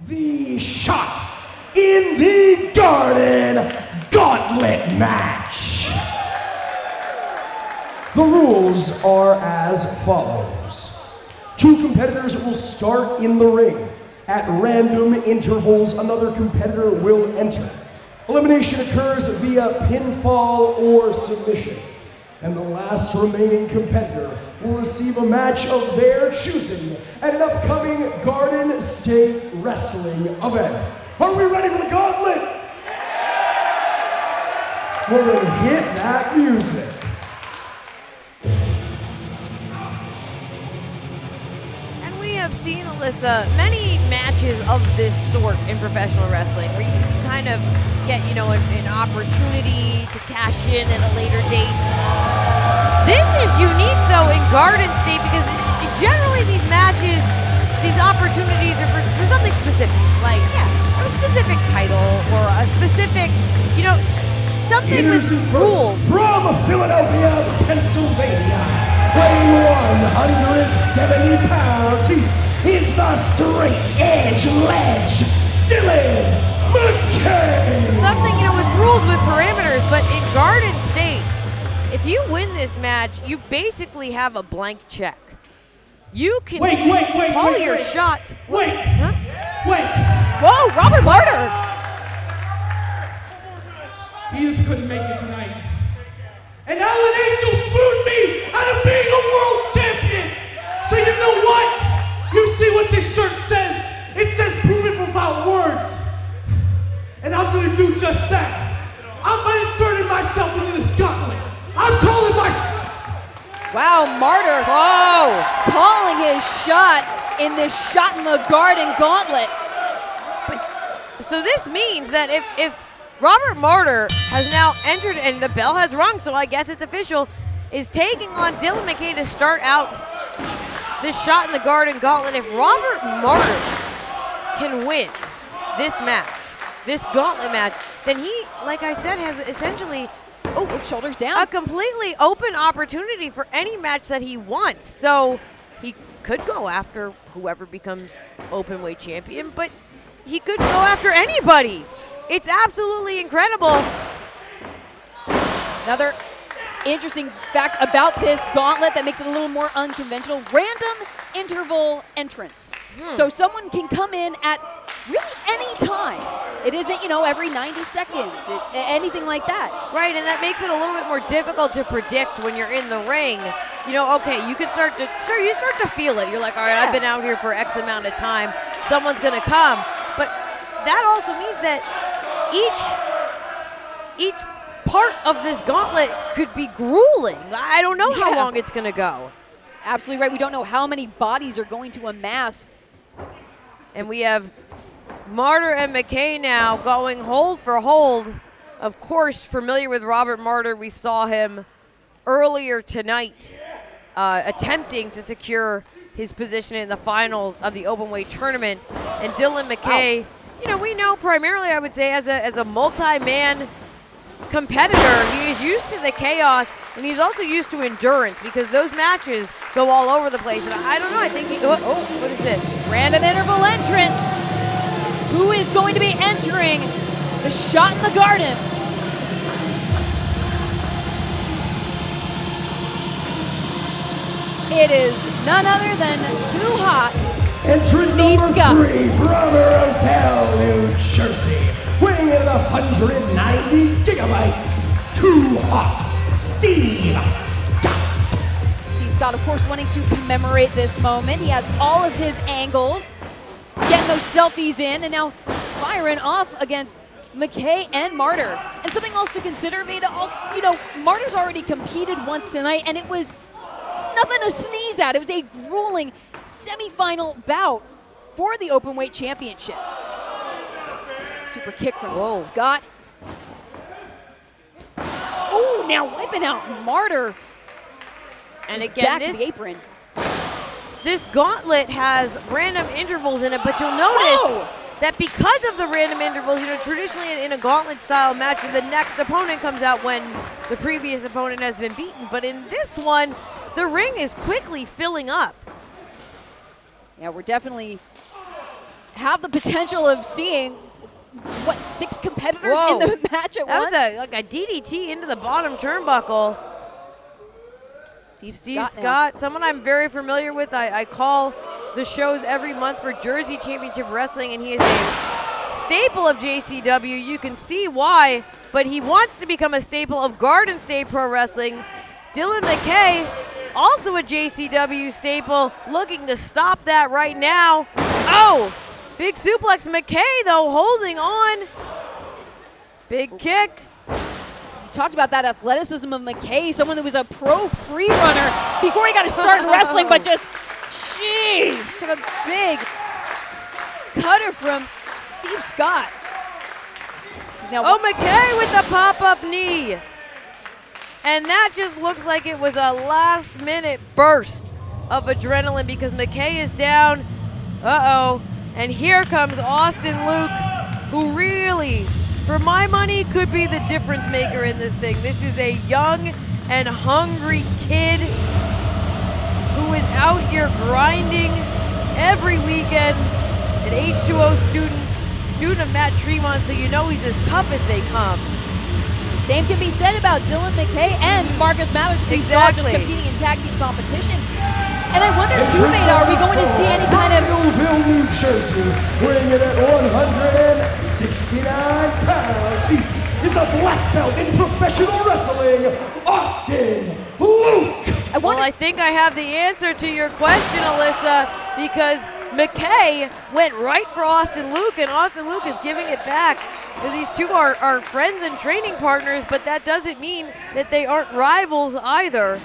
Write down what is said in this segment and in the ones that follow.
The Shot in the Garden Gauntlet match. The rules are as follows. 2 competitors will start in the ring. At random intervals, another competitor will enter. Elimination occurs via pinfall or submission. And the last remaining competitor will receive a match of their choosing at an upcoming Garden State Wrestling event. Are we ready for the Gauntlet? We're gonna hit that music. And we have seen, Alyssa, many matches of this sort in professional wrestling where you kind of get, an opportunity to cash in at a later date. This is unique, though, in Garden State because generally these matches, these opportunities are for something specific, like a specific title or a specific, something with rules. From Philadelphia, Pennsylvania, weighing 170 pounds, he is the straight edge ledge, Dyln McKay. Something, with rules, with parameters, but in Garden State, if you win this match, you basically have a blank check. You can call your shot. Wait. Whoa, Robert Martyr. He just couldn't make it tonight. And Alan Angel screwed me out of being a world champion. So you know what? You see what this shirt says? It says prove it without words. And I'm gonna do just that. I'm inserting myself into this gauntlet. I'm calling my Wow, Martyr, calling his shot in this Shot in the Garden Gauntlet. So this means that if Robert Martyr has now entered and the bell has rung, so I guess it's official, is taking on Dyln McKay to start out this Shot in the Garden Gauntlet. If Robert Martyr can win this match, this gauntlet match, then he, like I said, has essentially shoulders down, a completely open opportunity for any match that he wants. So he could go after whoever becomes openweight champion, but he could go after anybody. It's absolutely incredible. Another interesting fact about this gauntlet that makes it a little more unconventional: random interval entrance. So someone can come in at really any time. It isn't, every 90 seconds, anything like that. Right, and that makes it a little bit more difficult to predict when you're in the ring. Okay, you start to feel it. You're like, all right, I've been out here for X amount of time. Someone's gonna come. But that also means that each part of this gauntlet could be grueling. I don't know how long it's gonna go. Absolutely right. We don't know how many bodies are going to amass. And we have Martyr and McKay now going hold for hold. Of course, familiar with Robert Martyr, we saw him earlier tonight attempting to secure his position in the finals of the openweight tournament. And Dyln McKay, we know primarily, I would say, as a multi-man competitor. He is used to the chaos, and he's also used to endurance because those matches go all over the place. And I don't know, I think what is this? Random interval entrant. Who is going to be entering the Shot in the Garden? It is none other than Too Hot, Entrant Steve number Scott. 3 from Roselle, New Jersey, weighing in at 190 gigabytes, Too Hot, Steve Scott. Steve Scott, of course, wanting to commemorate this moment. He has all of his angles, getting those selfies in, and now firing off against McKay and Martyr. And something else to consider, Veda, also, Martyr's already competed once tonight, and it was nothing to sneeze at. It was a grueling semifinal bout for the openweight championship. Super kick from Scott. Oh, now wiping out Martyr. And He's again, back to the apron. This gauntlet has random intervals in it, but you'll notice that because of the random intervals, traditionally in a gauntlet-style match, the next opponent comes out when the previous opponent has been beaten. But in this one, the ring is quickly filling up. Yeah, we're definitely have the potential of seeing, what, 6 competitors in the match at once? That was like a DDT into the bottom turnbuckle. Steve Scott, someone I'm very familiar with. I call the shows every month for Jersey Championship Wrestling, and he is a staple of JCW. You can see why, but he wants to become a staple of Garden State Pro Wrestling. Dyln McKay, also a JCW staple, looking to stop that right now. Oh, big suplex. McKay, though, holding on. Big kick. Talked about that athleticism of McKay, someone that was a pro free runner before he got to start wrestling, but just, sheesh, took a big cutter from Steve Scott. Now, McKay with the pop-up knee. And that just looks like it was a last-minute burst of adrenaline because McKay is down. And here comes Austin Luke, who really, for my money, could be the difference maker in this thing. This is a young and hungry kid who is out here grinding every weekend. An H2O student of Matt Tremont, so you know he's as tough as they come. Same can be said about Dyln McKay and Marcus Mathers. We saw just competing in tag team competition. And I wonder, Juve, are we going to see any kind of... Millville, New Jersey, weighing in at 169 pounds. He is a black belt in professional wrestling, Austin Luke. I think I have the answer to your question, Alyssa, because McKay went right for Austin Luke, and Austin Luke is giving it back. These two are friends and training partners, but that doesn't mean that they aren't rivals either.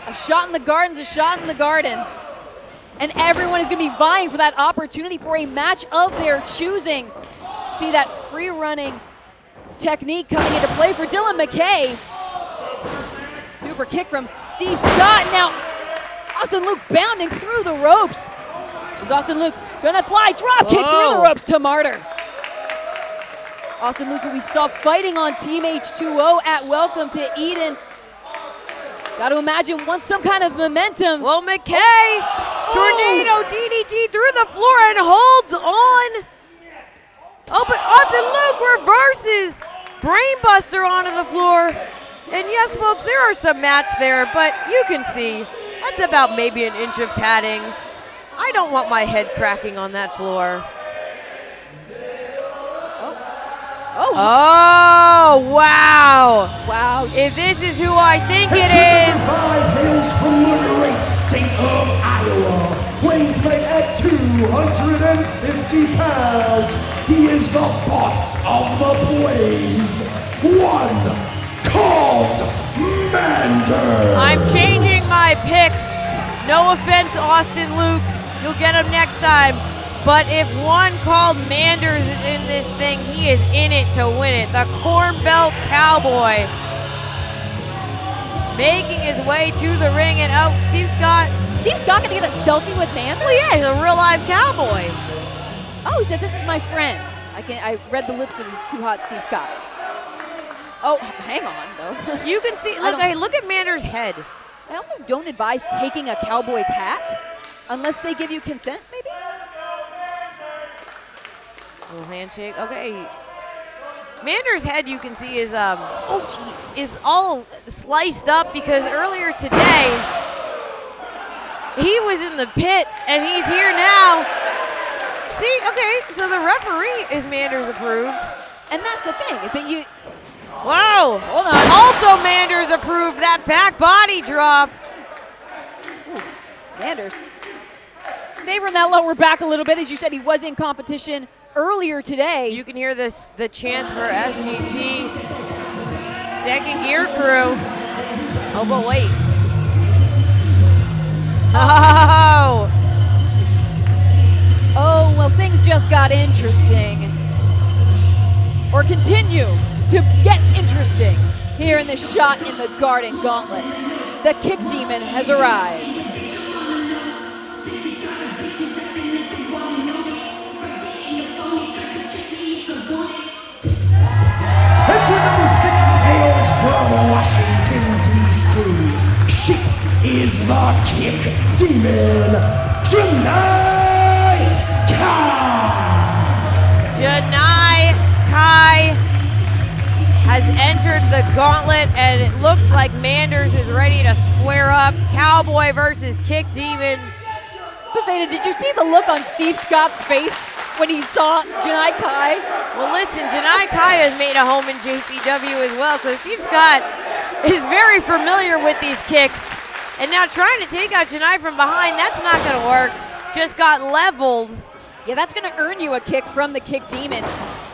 A shot in the garden's a shot in the garden. And everyone is going to be vying for that opportunity for a match of their choosing. See that free running technique coming into play for Dyln McKay. Super kick from Steve Scott. Now, Austin Luke bounding through the ropes. Is Austin Luke going to fly? Drop kick through the ropes to Martyr. Austin Luke, who we saw fighting on Team H2O at Welcome to Eden. Got to imagine wants some kind of momentum. Well, McKay, tornado DDT through the floor and holds on. Oh, but Austin Luke reverses. Brainbuster onto the floor. And yes, folks, there are some mats there, but you can see that's about maybe an inch of padding. I don't want my head cracking on that floor. Oh, wow. Wow. If this is who I think it is. Hails from the great state of Iowa. Weighs in at 250 pounds. He is the boss of the Blaze. One called Manders. I'm changing my pick. No offense, Austin Luke. You'll get him next time. But if one called Manders is in this thing, he is in it to win it. The Corn Belt Cowboy making his way to the ring. And Steve Scott. Steve Scott gonna get a selfie with Manders? Well, yeah, he's a real live cowboy. Oh, he said, "This is my friend." I read the lips of Too Hot Steve Scott. Oh, hang on, though. You can see, look at Manders' head. I also don't advise taking a cowboy's hat unless they give you consent, maybe? Little handshake. Okay. Manders' head, you can see, is is all sliced up because earlier today he was in the pit and he's here now. See, okay, so the referee is Manders approved. And that's the thing, is that you... Wow. Hold on. Also Manders approved that back body drop. Ooh, Manders. Favoring that lower back a little bit. As you said, he was in competition earlier today. You can hear the chants for SGC. Second gear crew. Oh, but wait. Oh! Oh, well, things just got interesting. Or continue to get interesting here in the Shot in the Garden Gauntlet. The Kick Demon has arrived. Entry number 6 hails from Washington, D.C. She is the Kick Demon, Janai. Gauntlet, and it looks like Manders is ready to square up. Cowboy versus Kick Demon. But Veda, did you see the look on Steve Scott's face when he saw Janai Kai? Well, listen, Janai Kai has made a home in JCW as well, so Steve Scott is very familiar with these kicks. And now trying to take out Janai from behind, that's not going to work. Just got leveled. Yeah, that's going to earn you a kick from the Kick Demon.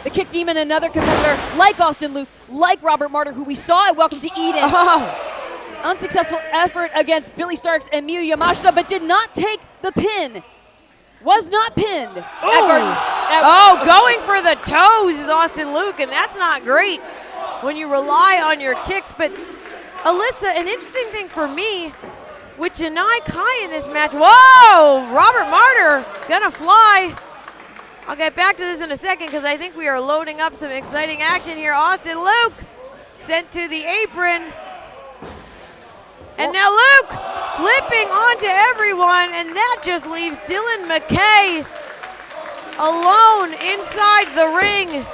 The Kick Demon, another competitor like Austin Luke, like Robert Martyr, who we saw at Welcome to Eden. Oh. Unsuccessful effort against Billy Starks and Miyu Yamashita, but did not take the pin. Was not pinned. Going for the toes is Austin Luke, and that's not great when you rely on your kicks. But Alyssa, an interesting thing for me with Janai Kai in this match. Whoa! Robert Martyr gonna fly. I'll get back to this in a second because I think we are loading up some exciting action here. Austin Luke sent to the apron. And now Luke flipping onto everyone, and that just leaves Dyln McKay alone inside the ring.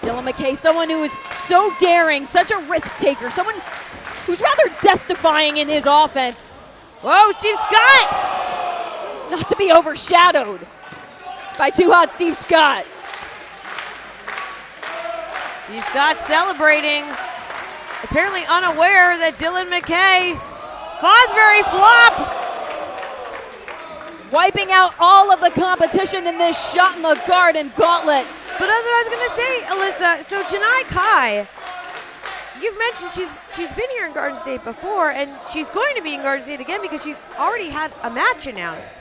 Dyln McKay, someone who is so daring, such a risk taker, someone who's rather death-defying in his offense. Whoa, Steve Scott! Not to be overshadowed by Too Hot Steve Scott. Steve Scott celebrating, apparently unaware that Dyln McKay, Fosbury flop! Wiping out all of the competition in this shot in the Garden Gauntlet. But as I was gonna say, Alyssa, so Janai Kai, you've mentioned she's been here in Garden State before, and she's going to be in Garden State again because she's already had a match announced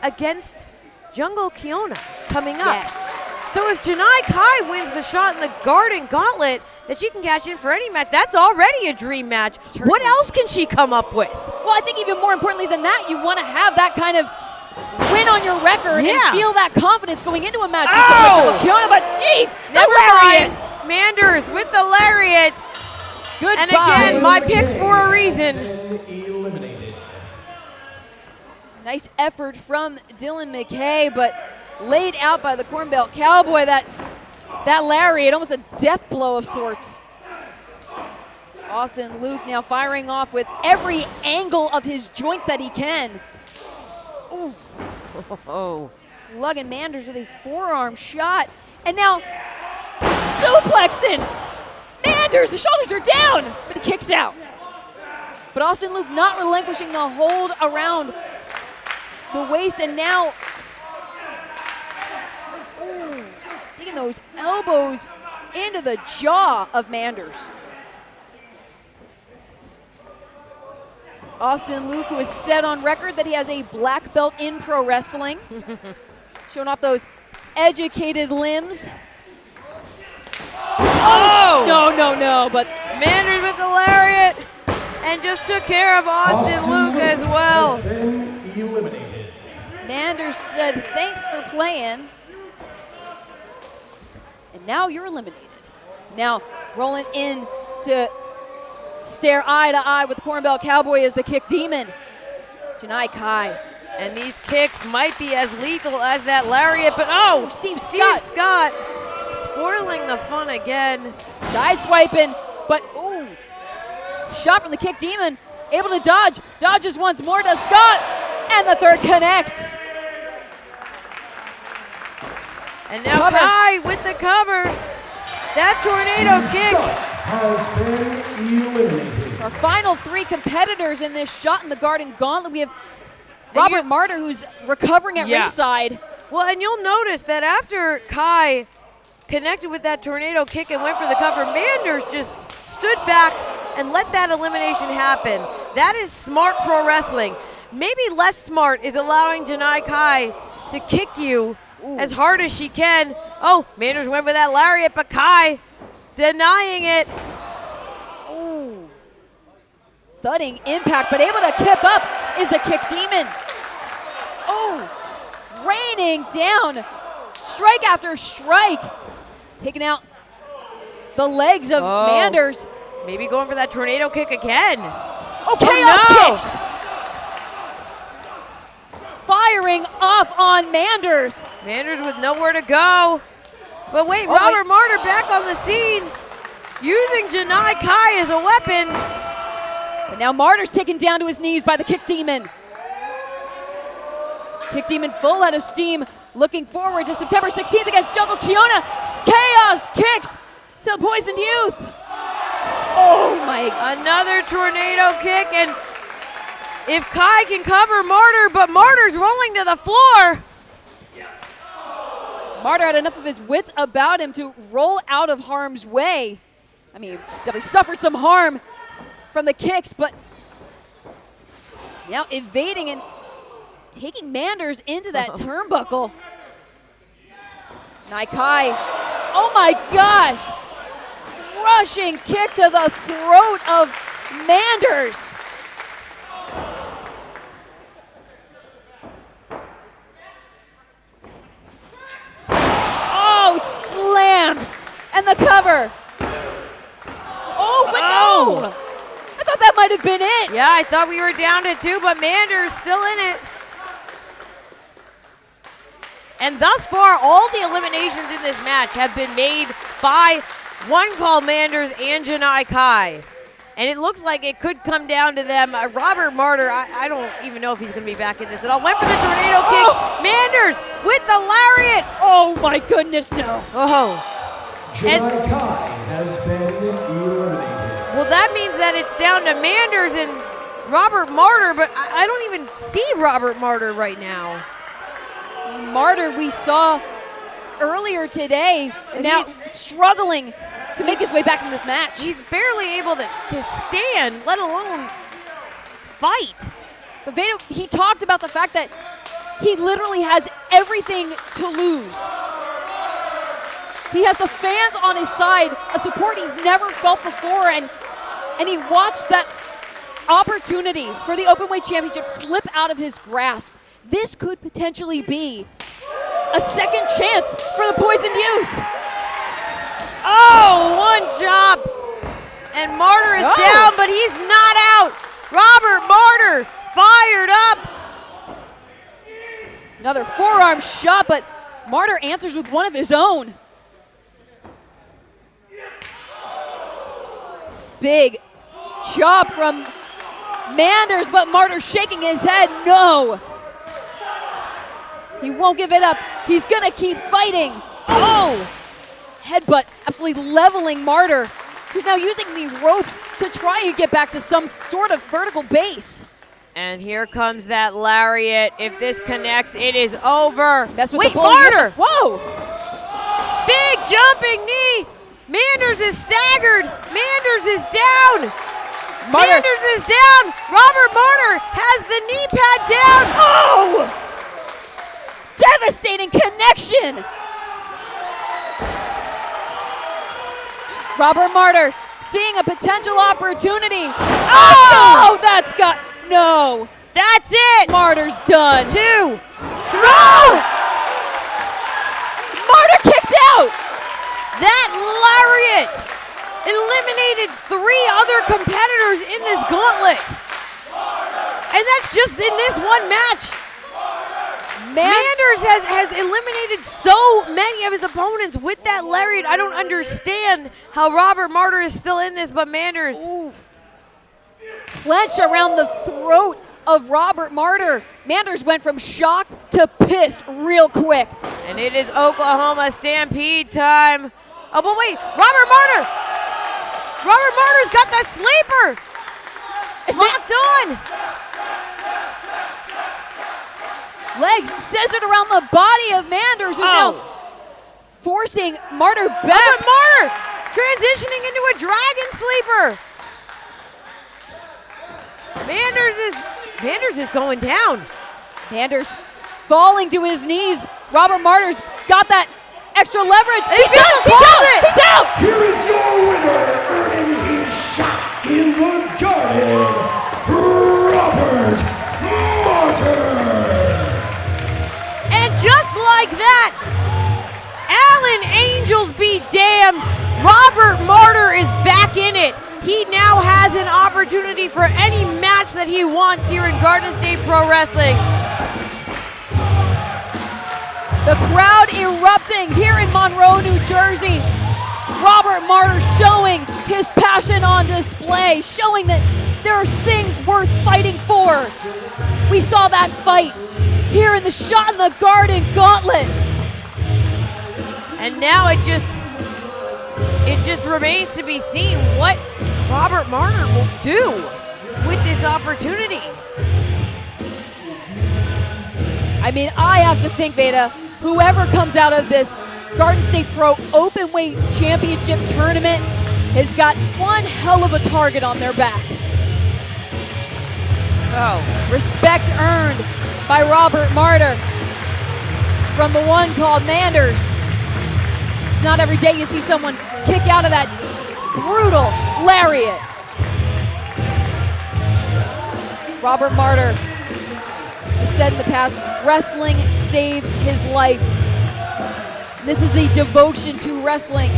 against Jungle Kiona coming up. Yes. So if Janai Kai wins the shot in the Garden Gauntlet that she can cash in for any match, that's already a dream match. What else can she come up with? Well, I think even more importantly than that, you want to have that kind of win on your record and feel that confidence going into a match with Jungle Kiona, but jeez, the lariat! Manders with the lariat. Goodbye. And again, my pick for a reason. Eliminated. Nice effort from Dyln McKay, but laid out by the Corn Belt Cowboy. That lariat, almost a death blow of sorts. Austin Luke now firing off with every angle of his joints that he can. Ooh. Oh. Slugging Manders with a forearm shot. And now suplexing Manders. The shoulders are down, but he kicks out. But Austin Luke not relinquishing the hold around the waist, and now digging those elbows into the jaw of Manders. Austin Luke, who has said on record that he has a black belt in pro wrestling, showing off those educated limbs. Oh! No, but Manders with the lariat and just took care of Austin Luke as well. Has been eliminated. Manders said, thanks for playing. And now you're eliminated. Now rolling in to stare eye to eye with the Corn Belt Cowboy is the Kick Demon, Janai Kai. And these kicks might be as lethal as that lariat, but Steve Scott spoiling the fun again. Sideswiping, but shot from the Kick Demon, able to dodge, dodges once more to Scott, and the third connects. And now Kai with the cover. That tornado kick. Has been eliminated. Our final three competitors in this shot in the Garden Gauntlet. We have Robert Martyr, who's recovering at ringside. Well, and you'll notice that after Kai connected with that tornado kick and went for the cover, Manders just stood back and let that elimination happen. That is smart pro wrestling. Maybe less smart is allowing Janai Kai to kick you as hard as she can. Oh, Manders went with that lariat, but Kai denying it. Ooh. Thudding impact, but able to kip up is the Kick Demon. Raining down, strike after strike. Taking out the legs of Manders. Maybe going for that tornado kick again. Chaos kicks. Firing off on Manders. Manders with nowhere to go. But wait, Robert Martyr back on the scene. using Janai Kai as a weapon. But now Martyr's taken down to his knees by the Kick Demon. Kick Demon full out of steam, looking forward to September 16th against Jungle Kiona. Chaos kicks to the Poisoned Youth. Oh my. Another tornado kick, and if Kai can cover Martyr, but Martyr's rolling to the floor. Martyr had enough of his wits about him to roll out of harm's way. I mean, definitely suffered some harm from the kicks, but now evading and taking Manders into that turnbuckle. Kai, oh my gosh! Crushing kick to the throat of Manders. Oh, slammed! And the cover. Oh, but no! I thought that might have been it. Yeah, I thought we were down to 2, but Manders still in it. And thus far, all the eliminations in this match have been made by one call Manders and Janai Kai. And it looks like it could come down to them. Robert Martyr, I don't even know if he's going to be back in this at all. Went for the tornado kick. Manders with the lariat. Oh my goodness, no. Oh. Janai Kai has been eliminated. Well, that means that it's down to Manders and Robert Martyr, but I don't even see Robert Martyr right now. Martyr we saw earlier today, now struggling to make his way back in this match. He's barely able to stand, let alone fight. But Vado, he talked about the fact that he literally has everything to lose. He has the fans on his side, a support he's never felt before, and he watched that opportunity for the Openweight Championship slip out of his grasp. This could potentially be a second chance for the Poisoned Youth. Oh, one chop. And Martyr is down, but he's not out. Robert Martyr fired up. Another forearm shot, but Martyr answers with one of his own. Big chop from Manders, but Martyr shaking his head, no. He won't give it up. He's gonna keep fighting. Oh! Headbutt absolutely leveling Martyr, who's now using the ropes to try and get back to some sort of vertical base. And here comes that lariat. If this connects, it is over. Wait, Martyr! Whoa! Big jumping knee. Manders is staggered. Manders is down. Manders is down. Robert Martyr has the knee pad down. Oh! Devastating connection. Robert Martyr seeing a potential opportunity. Oh! No! That's it. Martyr's done. 2, 3. Martyr kicked out. That lariat eliminated 3 other competitors in this gauntlet. And that's just in this one match. Manders has eliminated so many of his opponents with that lariat. I don't understand how Robert Martyr is still in this, but Manders. Clench around the throat of Robert Martyr. Manders went from shocked to pissed real quick. And it is Oklahoma Stampede time. Oh, but wait, Robert Martyr! Robert Martyr's got the sleeper! It's locked on! Legs scissored around the body of Manders, who's now forcing Martyr back. But Martyr transitioning into a dragon sleeper. Manders is going down. Manders falling to his knees. Robert Martyr's got that extra leverage. He's out! He's out! Here is your winner, earning his shot in the garden, Robert Martyr. And just like that, Allen Angels be damned. Robert Martyr is back in it. He now has an opportunity for any match that he wants here in Garden State Pro Wrestling. The crowd erupting here in Monroe, New Jersey. Robert Martyr showing passion on display, showing that there are things worth fighting for. We saw that fight here in the Shot in the Garden Gauntlet. And now it just remains to be seen what Robert Martyr will do with this opportunity. I mean, I have to think, Veda, whoever comes out of this Garden State Pro Openweight Championship tournament has got one hell of a target on their back. Oh, Respect earned by Robert Martyr from the one called Manders. It's not every day you see someone kick out of that brutal lariat. Robert Martyr has said in the past, wrestling saved his life. This is the devotion to wrestling.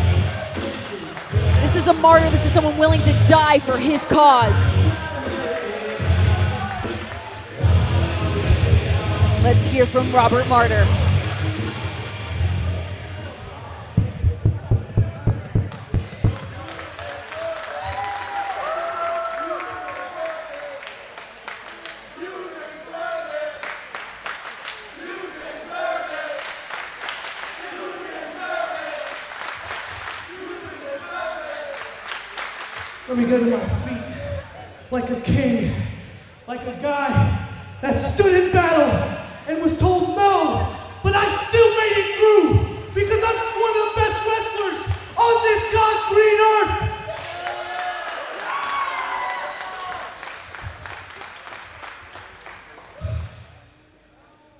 This is a martyr. This is someone willing to die for his cause. Let's hear from Robert Martyr. Let me get to my feet like a king, like a guy that stood in battle and was told no, but I still made it through because I'm one of the best wrestlers on this God's green earth.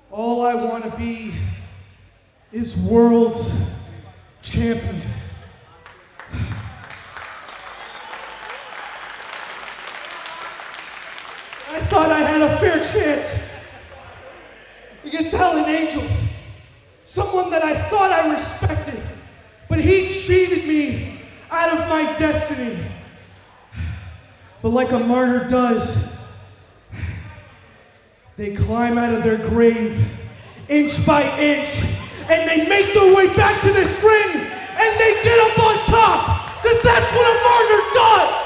All I want to be is world's champion. I thought I had a fair chance against Dyln Angels, someone that I thought I respected, but he cheated me out of my destiny. But like a martyr does, they climb out of their grave inch by inch, and they make their way back to this ring, and they get up on top, because that's what a martyr does.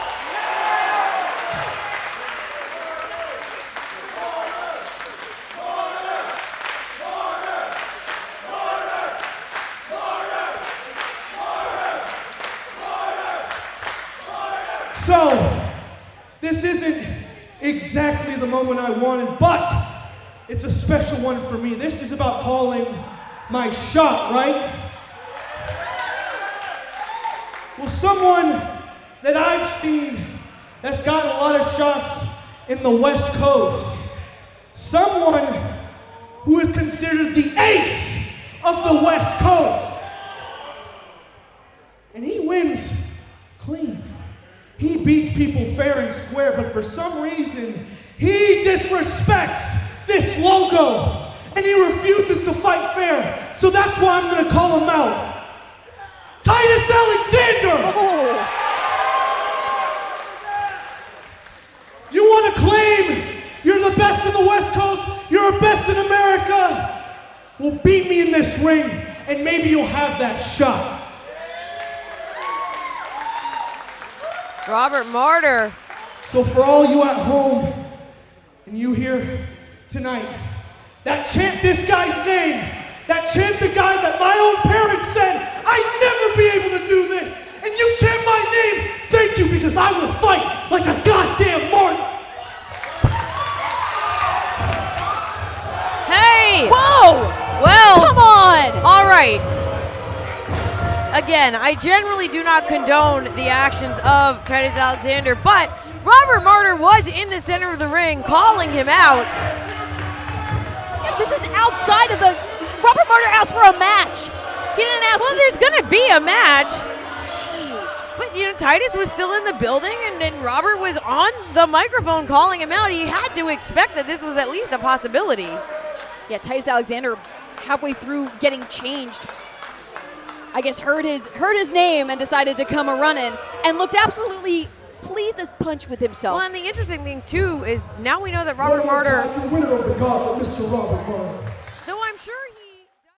So, this isn't exactly the moment I wanted, but it's a special one for me. This is about calling my shot, right? Well, someone that I've seen that's gotten a lot of shots in the West Coast, someone who is considered the ace of the West Coast, and he wins clean. He beats people fair and square, but for some reason, he disrespects this logo, and he refuses to fight fair. So that's why I'm gonna call him out. Titus Alexander! Oh. You wanna claim you're the best in the West Coast, you're the best in America? Well, beat me in this ring, and maybe you'll have that shot. Robert Martyr. So for all you at home, and you here tonight, that chant this guy's name, that chant the guy that my own parents said, I'd never be able to do this, and you chant my name, thank you, because I will fight like a goddamn martyr. Hey! Whoa! Well, Come on! all right. Again, I generally do not condone the actions of Titus Alexander, but Robert Martyr was in the center of the ring calling him out. Yeah, this is outside of the... Robert Martyr asked for a match. He didn't ask... Well, there's going to be a match. Jeez. But, Titus was still in the building, and then Robert was on the microphone calling him out. He had to expect that this was at least a possibility. Yeah, Titus Alexander, halfway through getting changed, I guess heard his name and decided to come a-running and looked absolutely pleased as punch with himself. Well, and the interesting thing, too, is now we know that Robert Martyr... The winner of the Gauntlet, Mr. Robert Martyr.